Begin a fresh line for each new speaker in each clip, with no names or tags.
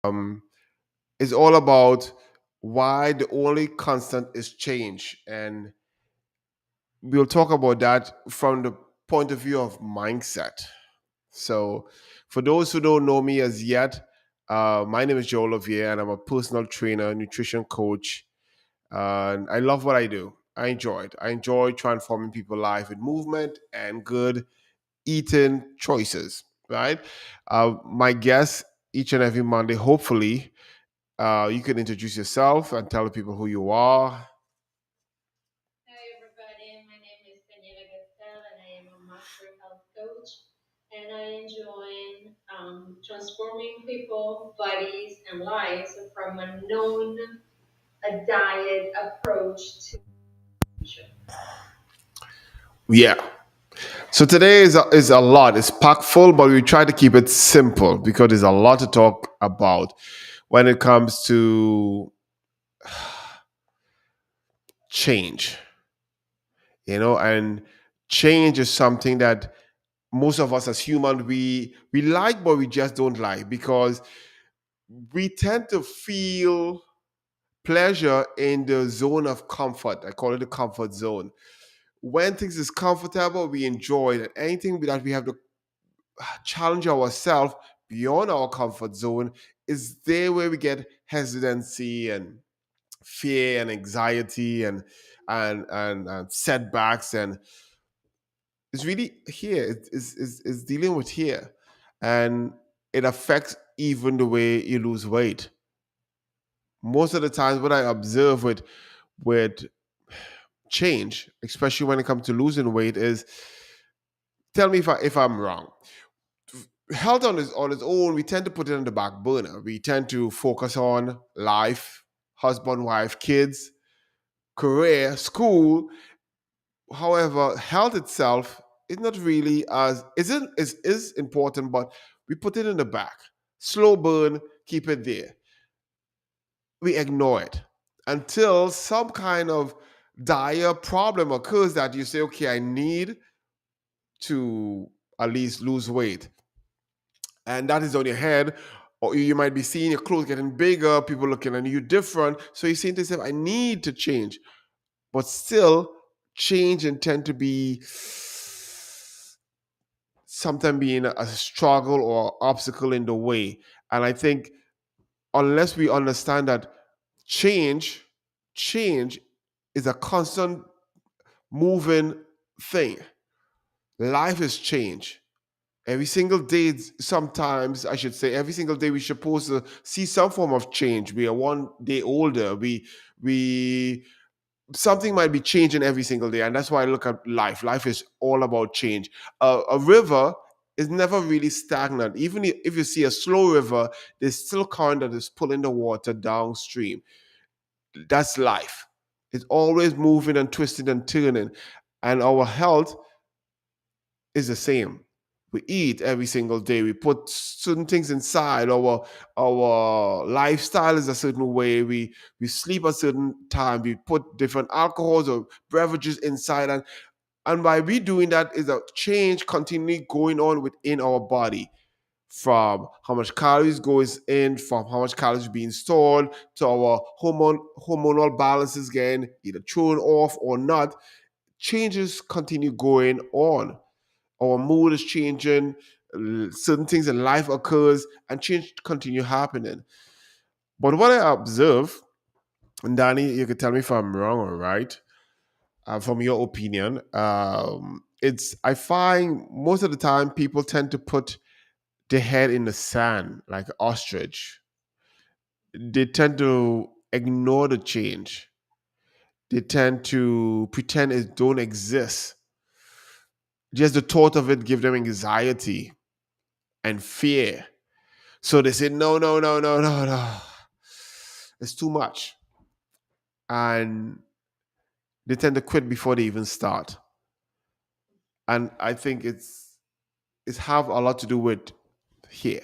um, is all about why the only constant is change. And we'll talk about that from the point of view of mindset. So, for those who don't know me as yet, my name is Joe Levia, and I'm a personal trainer, nutrition coach, and I love what I do. I enjoy it. I enjoy transforming people's life with movement and good eating choices. Right? My guest each and every Monday, hopefully, you can introduce yourself and tell the people who you are. Yeah. So today is a lot. It's packed full, but we try to keep it simple because there's a lot to talk about when it comes to change. And change is something that most of us as humans we like, but we just don't like because we tend to feel pleasure in the zone of comfort. I call it the comfort zone. When things is comfortable, we enjoy it. Anything that we have to challenge ourselves beyond our comfort zone is there where we get hesitancy and fear and anxiety and setbacks, and it's really here. It's dealing with here, and it affects even the way you lose weight. Most of the times, what I observe with change, especially when it comes to losing weight, is tell me if I'm wrong. Health on its own, we tend to put it on the back burner. We tend to focus on life, husband, wife, kids, career, school. However, health itself is not really as isn't is important, but we put it in the back. Slow burn, keep it there. We ignore it until some kind of dire problem occurs that you say, okay, I need to at least lose weight. And that is on your head. Or you might be seeing your clothes getting bigger, people looking at you different. So you're saying to yourself, I need to change. But still, change and tend to be sometimes being a struggle or obstacle in the way. And I think unless we understand that change, change is a constant moving thing. Life is change. Every single day, sometimes I should say, every single day we're supposed to see some form of change. We are one day older. We something might be changing every single day, and that's why I look at life. Life is all about change. A river is never really stagnant. Even if you see a slow river, there's still current that is pulling the water downstream. That's life. It's always moving and twisting and turning, and our health is the same. We eat every single day. We put certain things inside. Our lifestyle is a certain way. We sleep a certain time. We put different alcohols or beverages inside, and by we doing that is a change continually going on within our body, from how much calories goes in, from how much calories being stored, to our hormonal balances getting either thrown off or not. Changes continue going on. Our mood is changing, certain things in life occurs, and change continue happening. But what I observe, and Danny, you can tell me if I'm wrong or right, from your opinion, it's I find most of the time people tend to put their head in the sand like ostrich. They tend to ignore the change. They tend to pretend it don't exist. Just the thought of it give them anxiety and fear. So they say, no, no, no, no, no, no. It's too much. And they tend to quit before they even start. And I think it's have a lot to do with here.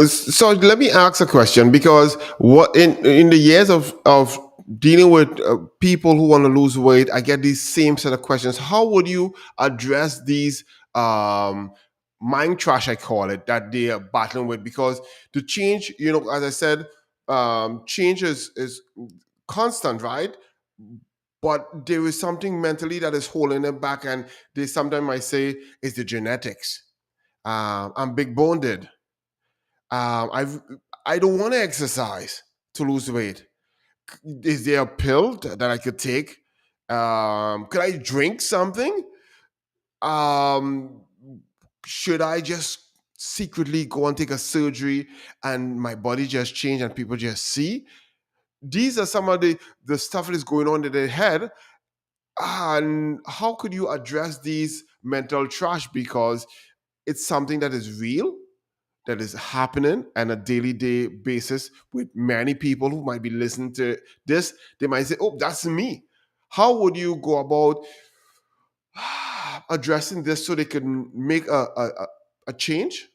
So let me ask a question, because what in the years of dealing with people who want to lose weight, I get these same set of questions. How would you address these um, mind trash, I call it, that they are battling with? Because the change, as I said, change is constant, right? But there is something mentally that is holding them back, and they sometimes might say it's the genetics. I'm big boned. I don't want to exercise to lose weight. Is there a pill that I could take? Could I drink something? Um, should I just secretly go and take a surgery and my body just change and people just see? These are some of the stuff that is going on in their head. And how could you address these mental trash? Because it's something that is real, that is happening on a daily day basis with many people who might be listening to this. They might say, oh, that's me. How would you go about addressing this so they can make a change,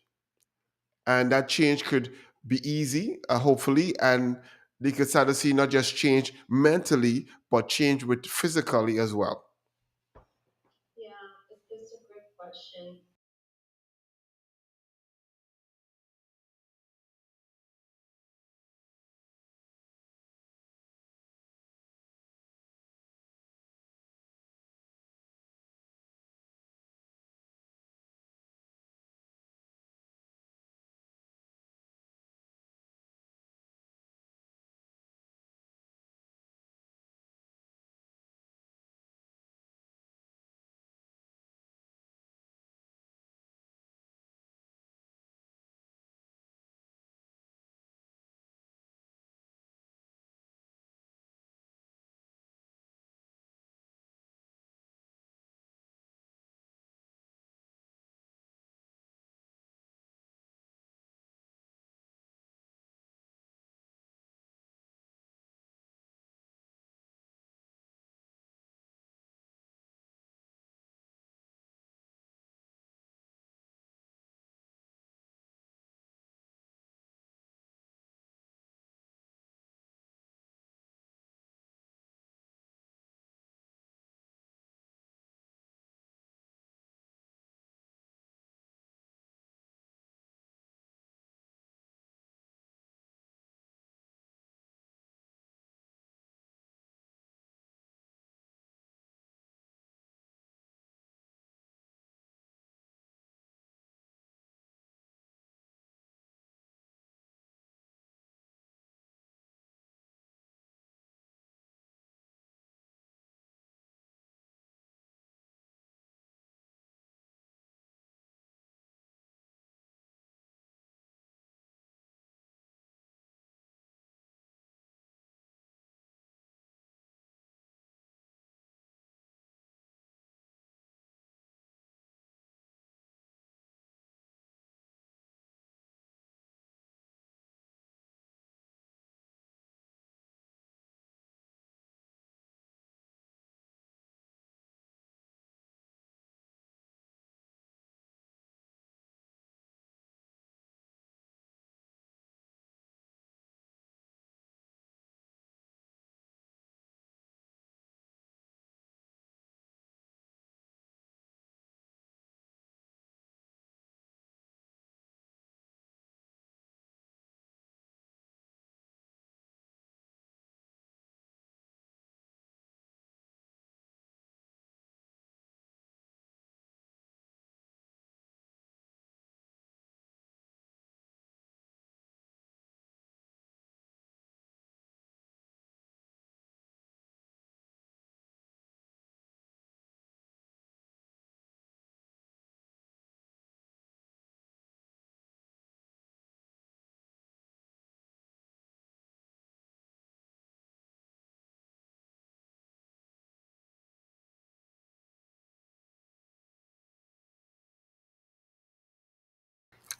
and that change could be easy, hopefully, and they could start to see not just change mentally but change with physically as well?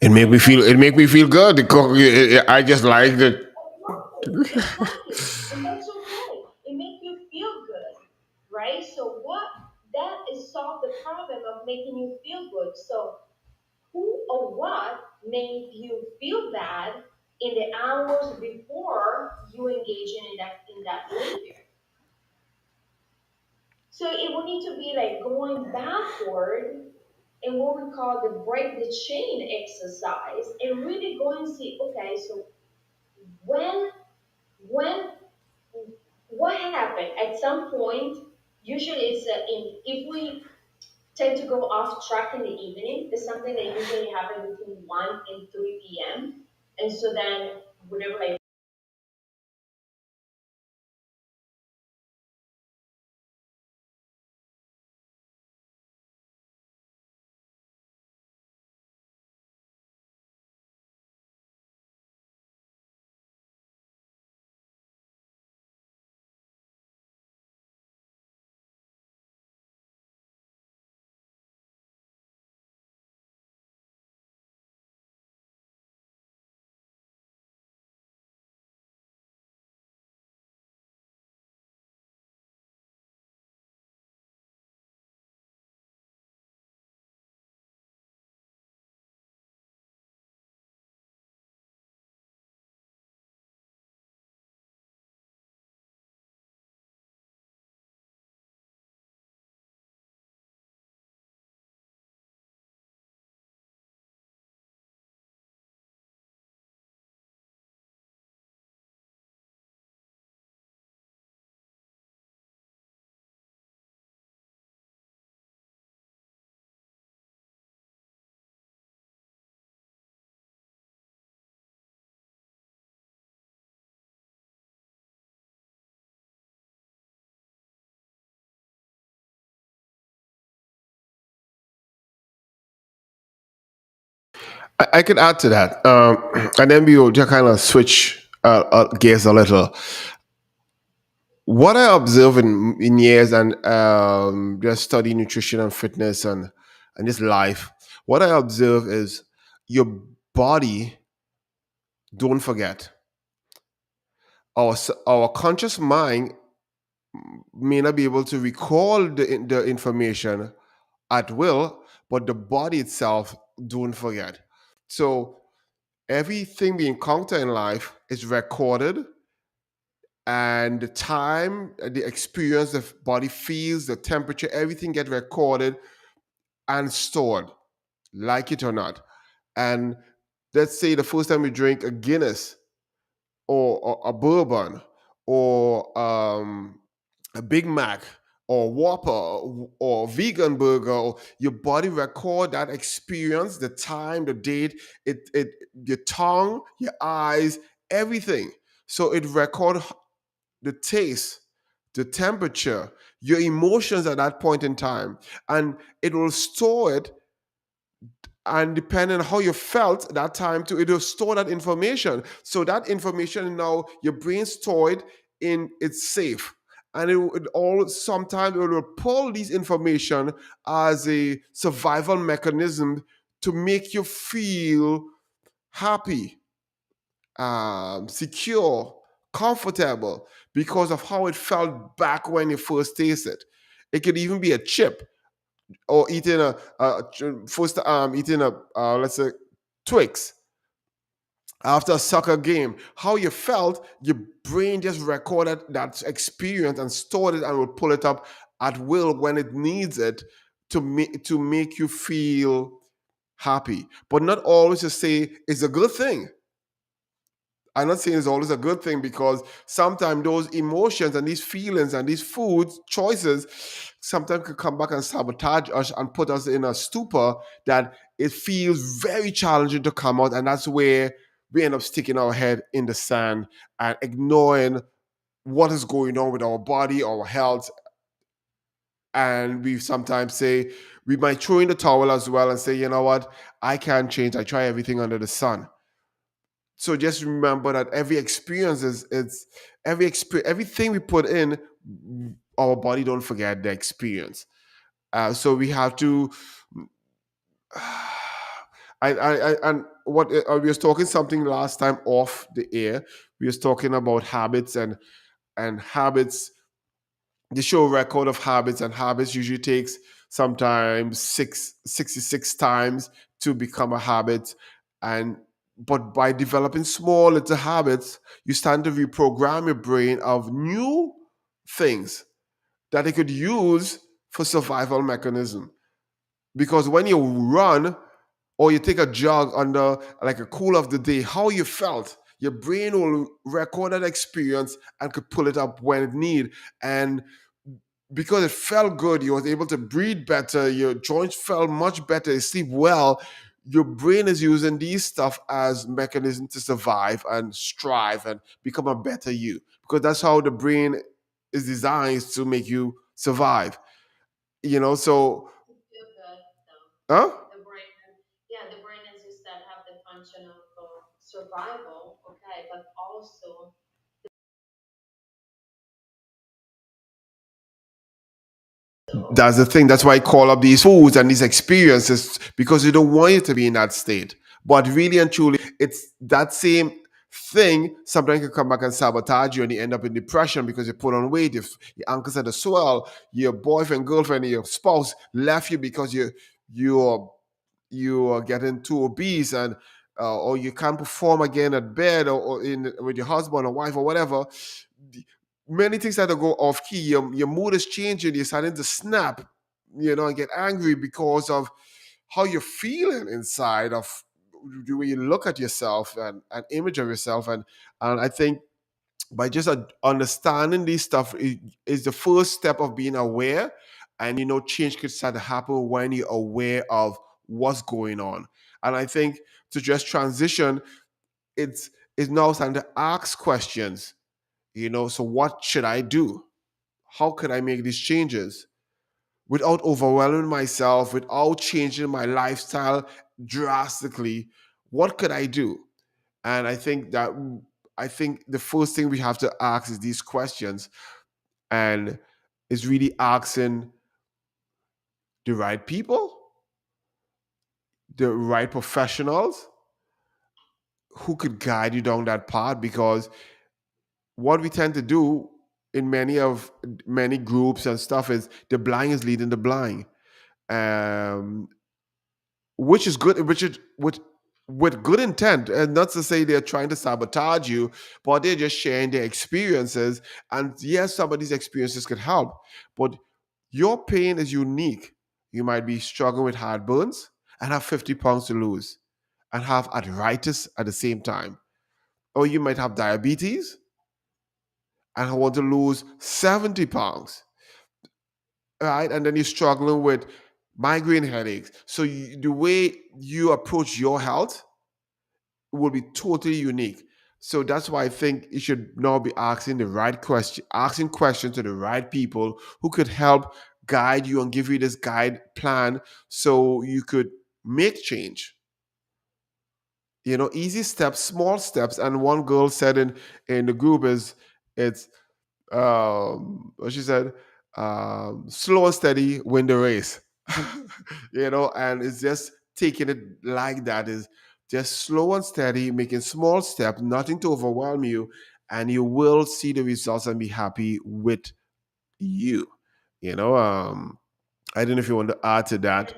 It make me feel good. I just like that.
Who or what made you feel bad in the hours before you engage in that behavior? So it will need to be like going backward and what we call the break the chain exercise and really go and see, okay, so when when what happened at some point, usually it's if we tend to go off track in the evening, it's something that usually happens between 1 and 3 p.m. And so then whenever
I could add to that, and then we will just kind of switch gears a little. What I observe in years and just study nutrition and fitness and just life, what I observe is your body, don't forget. Our conscious mind may not be able to recall the information at will, but the body itself don't forget. So everything we encounter in life is recorded, and the time, the experience the body feels, the temperature, everything get recorded and stored, like it or not. And let's say the first time you drink a Guinness or a bourbon or a Big Mac or Whopper or vegan burger, or your body record that experience, the time, the date, your tongue, your eyes, everything. So it record the taste, the temperature, your emotions at that point in time, and it will store it. And depending on how you felt that time too, it will store that information. So that information now your brain stored in it's safe. And it all sometimes it will pull these information as a survival mechanism to make you feel happy, secure, comfortable because of how it felt back when you first tasted. It could even be a chip or eating first eating a let's say Twix after a soccer game. How you felt, your brain just recorded that experience and stored it and will pull it up at will when it needs it to make you feel happy. But not always to say it's a good thing. I'm not saying it's always a good thing because sometimes those emotions and these feelings and these food choices sometimes could come back and sabotage us and put us in a stupor that it feels very challenging to come out. And that's where we end up sticking our head in the sand and ignoring what is going on with our body, our health. And we sometimes say, we might throw in the towel as well and say, you know what, I can't change. I try everything under the sun. So just remember that every experience is it's everything we put in, our body don't forget the experience. So we have to. And what we was talking something last time off the air. We was talking about habits and habits. The show record of habits, and habits usually takes sometimes 66 times to become a habit. And but by developing small little habits, you start to reprogram your brain of new things that it could use for survival mechanism. Because when you run or you take a jog under like a cool of the day, how you felt, your brain will record that experience and could pull it up when it need. And because it felt good, you was able to breathe better, your joints felt much better, you sleep well. Your brain is using these stuff as mechanism to survive and strive and become a better you, because that's how the brain is designed to make you survive. So huh? That's the thing. That's why I call up these foods and these experiences, because you don't want you to be in that state. But really and truly, it's that same thing sometimes can come back and sabotage you, and you end up in depression because you put on weight. If your ankles had a swell, your boyfriend, girlfriend, your spouse left you because you're you are getting too obese, and or you can't perform again at bed, or in with your husband or wife or whatever. Many things start to go off key. Your mood is changing. You're starting to snap, and get angry because of how you're feeling inside of the way you look at yourself and an image of yourself. And I think by just understanding this stuff is the first step of being aware. And change could start to happen when you're aware of what's going on. And I think to just transition, it's now starting to ask questions. So what should I do? How could I make these changes without overwhelming myself, without changing my lifestyle drastically? What could I do? And I think the first thing we have to ask is these questions, and is really asking the right people, the right professionals who could guide you down that path. Because what we tend to do in many groups and stuff is the blind is leading the blind. um, which is good, which is with good intent, and not to say they're trying to sabotage you, but they're just sharing their experiences. And yes, some of these experiences could help, but your pain is unique. You might be struggling with heartburns and have 50 pounds to lose, and have arthritis at the same time, or you might have diabetes and want to lose 70 pounds, right? And then you're struggling with migraine headaches. So the way you approach your health will be totally unique. So that's why I think you should now be asking the right question, asking questions to the right people who could help guide you and give you this guide plan so you could make change. Easy steps, small steps. And one girl said in the group is it's what she said, slow and steady win the race. And it's just taking it like that, is just slow and steady, making small steps, nothing to overwhelm you, and you will see the results and be happy with you. I don't know if you want to add to that.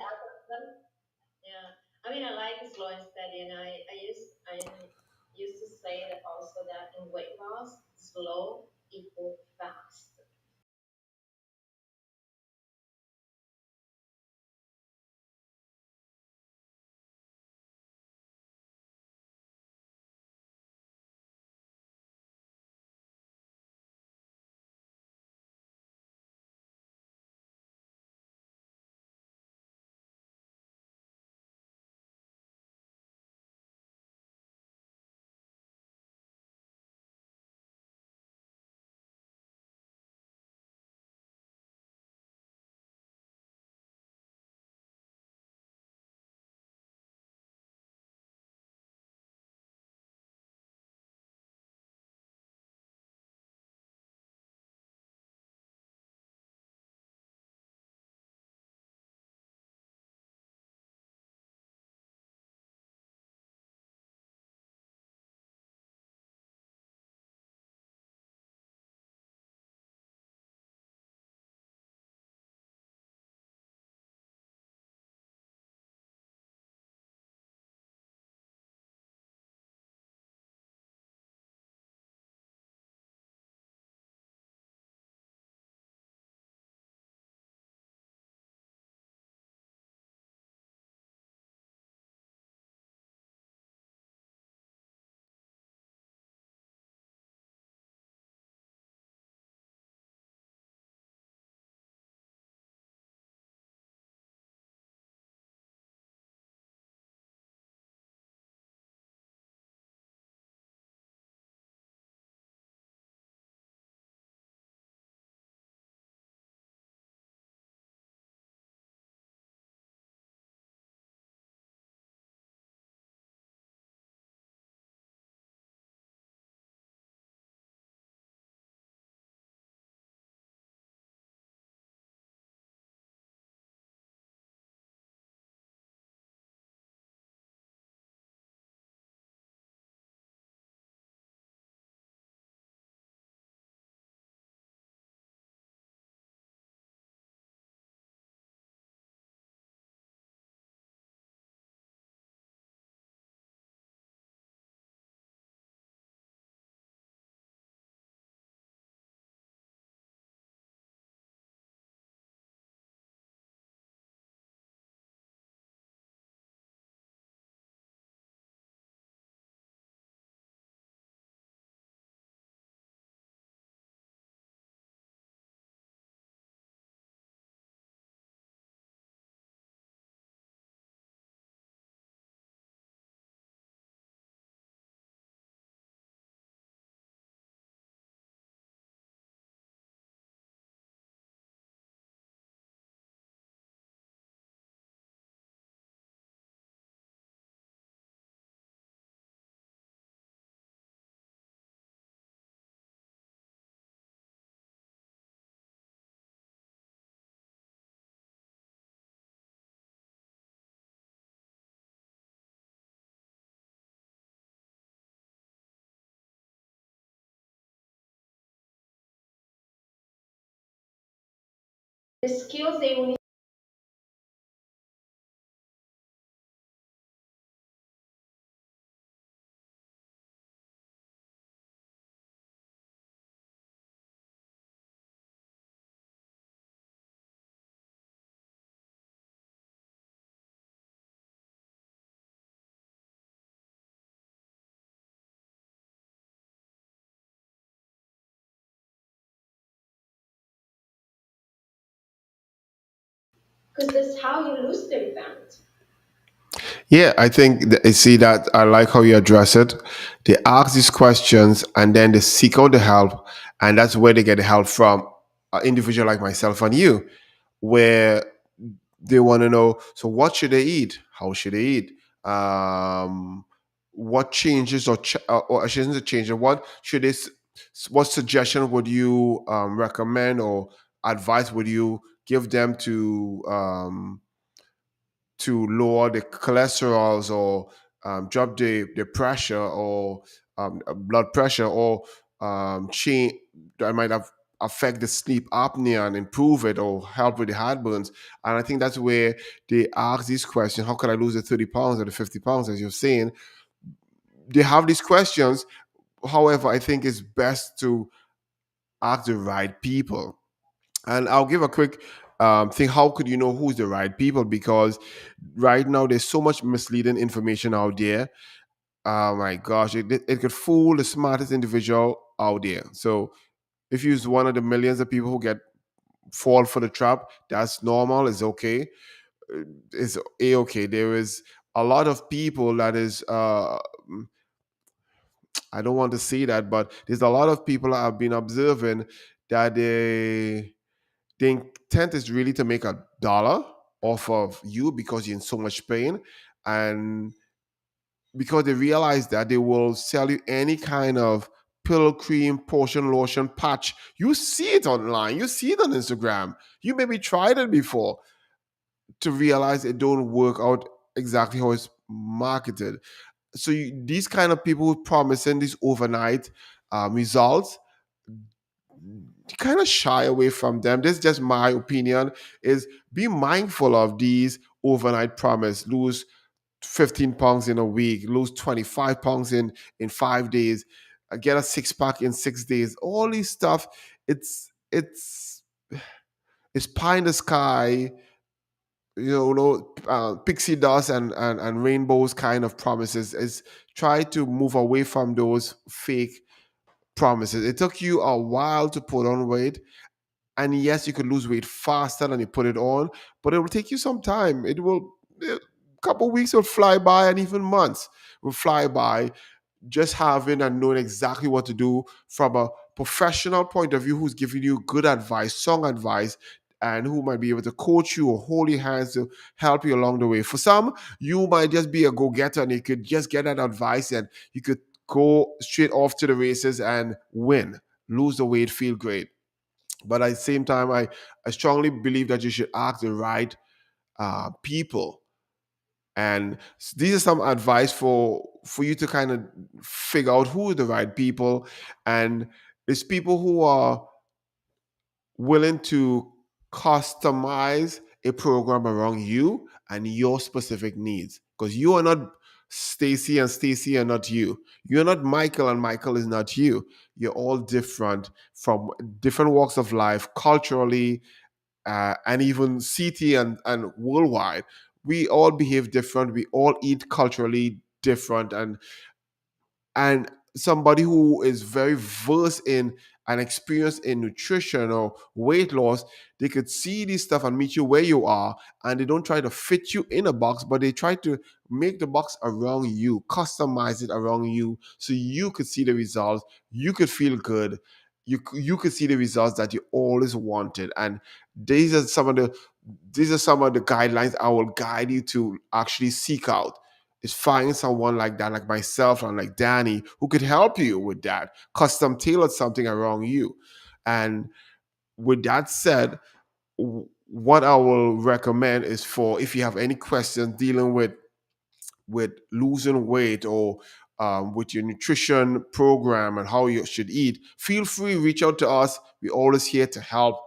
The skills they will need. Because that's how you lose the event.
Yeah, I think I see that. I like how you address it. They ask these questions and then they seek out the help, and that's where they get the help from an individual like myself and you, where they want to know. So, what should they eat? How should they eat? Um, what changes or shouldn't it change? And what should they? What suggestion would you recommend or advice would you give them to lower the cholesterols or drop the pressure or blood pressure or change that might have affect the sleep apnea and improve it or help with the heartburns. And I think that's where they ask these questions: how can I lose the 30 pounds or the 50 pounds, as you're saying? They have these questions. However, I think it's best to ask the right people. And I'll give a quick thing. How could you know who's the right people? Because right now there's so much misleading information out there. Oh my gosh, it could fool the smartest individual out there. So if you're one of the millions of people who get fall for the trap, that's normal. It's okay. It's a okay. There is a lot of people that is. I don't want to say that, but there's a lot of people that I've been observing that the intent is really to make a dollar off of you because you're in so much pain, and because they realize that they will sell you any kind of pill, cream, potion, lotion, patch. You see it online, you see it on Instagram, you maybe tried it before, to realize it don't work out exactly how it's marketed. So these kind of people who promising these overnight results, kind of shy away from them. This is just my opinion. Is be mindful of these overnight promise. Lose 15 pounds in a week, lose 25 pounds in 5 days, get a six pack in 6 days. All these stuff, it's pie in the sky, pixie dust and rainbows kind of promises. Is try to move away from those fake promises. It took you a while to put on weight, and yes, you could lose weight faster than you put it on, but it will take you some time. A couple weeks will fly by, and even months will fly by. Just having and knowing exactly what to do from a professional point of view, who's giving you good advice, song advice, and who might be able to coach you or hold your hands to help you along the way. For some, you might just be a go-getter and you could just get that advice and you could go straight off to the races and win, lose the weight, feel great. But at the same time, I strongly believe that you should ask the right people. And these are some advice for you to kind of figure out who are the right people. And it's people who are willing to customize a program around you and your specific needs. Because you are not Stacy and Stacy are not you. You're not Michael and Michael is not you. You're all different from different walks of life, culturally, and even city and worldwide. We all behave different. We all eat culturally different, and somebody who is very versed in and experienced in nutrition or weight loss, they could see this stuff and meet you where you are, and they don't try to fit you in a box, but they try to make the box around you, customize it around you, so you could see the results, you could feel good, you could see the results that you always wanted. And these are some of the guidelines I will guide you to actually seek out, is find someone like that, like myself and like Danny, who could help you with that, custom tailored something around you. And with that said, what I will recommend is, for if you have any questions dealing with losing weight or with your nutrition program and how you should eat, feel free reach out to us. We're always here to help.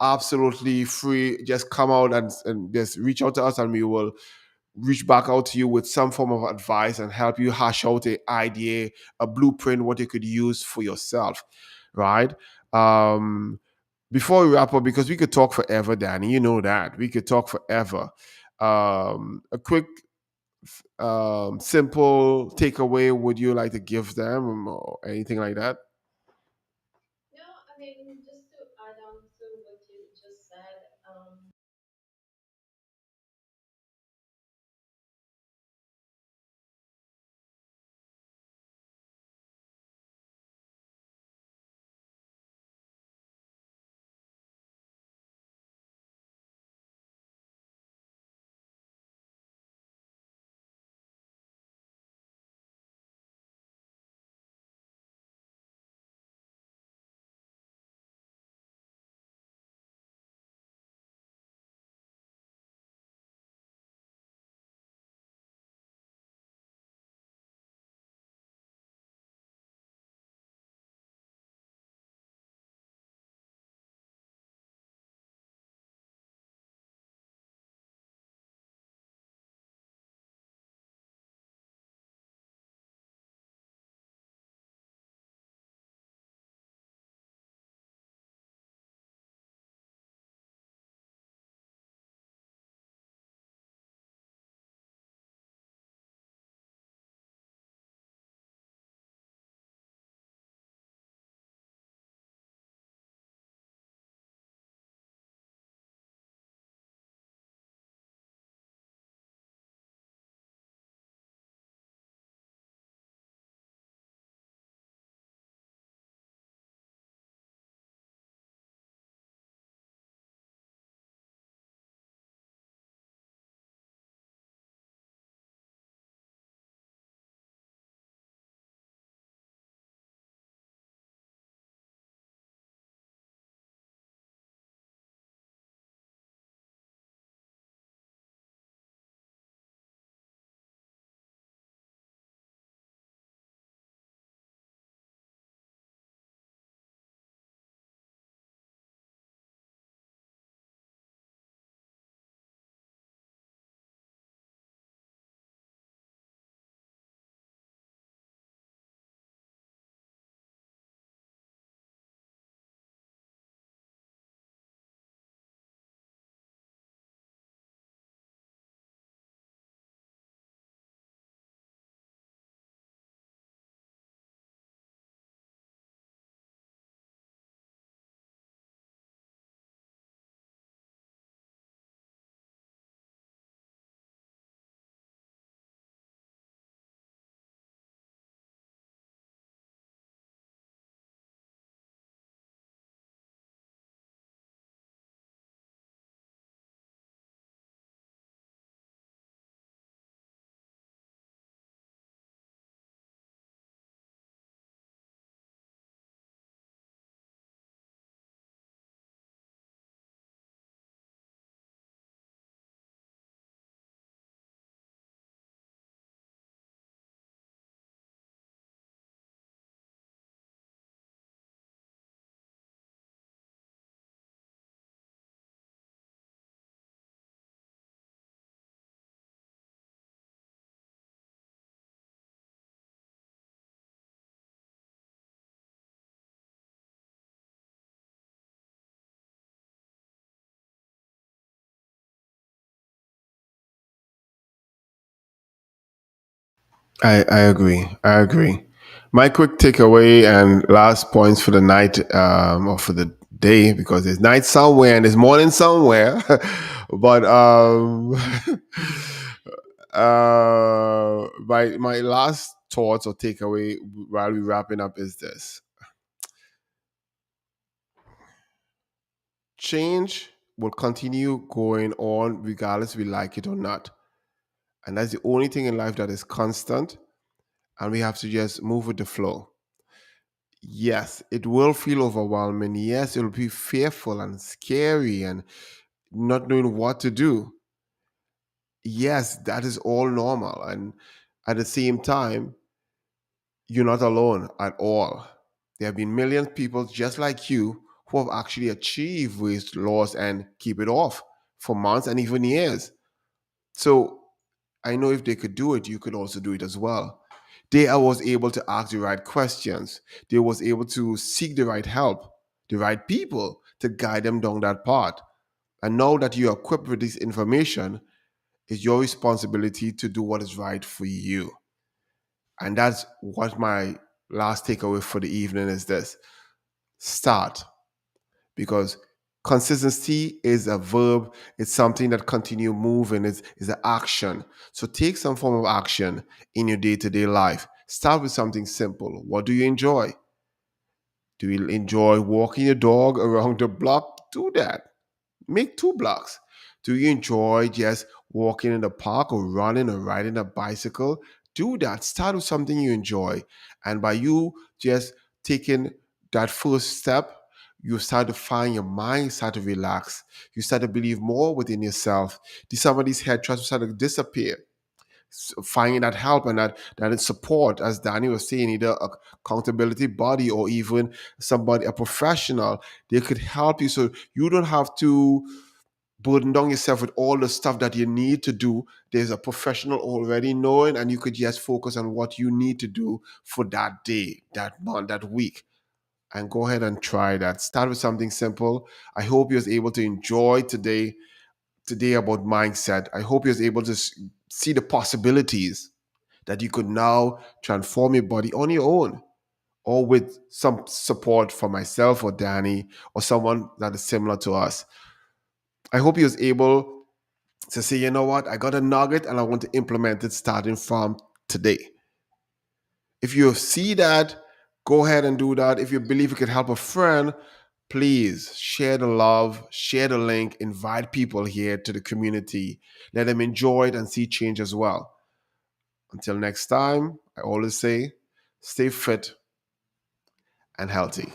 absolutely free. Just come out and just reach out to us, and we will reach back out to you with some form of advice and help you hash out a idea, a blueprint, what you could use for yourself, right? Um, Before we wrap up, because we could talk forever, Danny, you know that we could talk forever. A quick, simple takeaway would you like to give them, or anything like that? I agree. I agree. My quick takeaway and last points for the night, or for the day, because there's night somewhere and there's morning somewhere. But my last thoughts or takeaway while we wrapping up is this: change will continue going on regardless we like it or not, and that's the only thing in life that is constant. And we have to just move with the flow. Yes, it will feel overwhelming. Yes, it'll be fearful and scary and not knowing what to do. Yes, that is all normal. And at the same time, you're not alone at all. There have been millions of people just like you who have actually achieved weight loss and keep it off for months and even years. So I know if they could do it, you could also do it as well. They was able to ask the right questions. They was able to seek the right help, the right people to guide them down that path. And now that you are equipped with this information, it's your responsibility to do what is right for you. And that's what my last takeaway for the evening is this. Start. Because consistency is a verb, it's something that continue moving, is an action. So take some form of action in your day-to-day life. Start with something simple. What do you enjoy? Do you enjoy walking your dog around the block? Do that. Make 2 blocks. Do you enjoy just walking in the park or running or riding a bicycle? Do that. Start with something you enjoy. And by you just taking that first step, you start to find your mind start to relax. You start to believe more within yourself. Some of these head thoughts start to disappear. Finding that help and that support, as Danny was saying, either a accountability body or even somebody, a professional, they could help you so you don't have to burden down yourself with all the stuff that you need to do. There's a professional already knowing, and you could just focus on what you need to do for that day, that month, that week. And go ahead and try that. Start with something simple. I hope you was able to enjoy today about mindset. I hope you was able to see the possibilities that you could now transform your body on your own or with some support from myself or Danny or someone that is similar to us. I hope you was able to say, you know what, I got a nugget and I want to implement it starting from today. If you see that, go ahead and do that. If you believe it could help a friend, please share the love, share the link, invite people here to the community. Let them enjoy it and see change as well. Until next time, I always say, stay fit and healthy.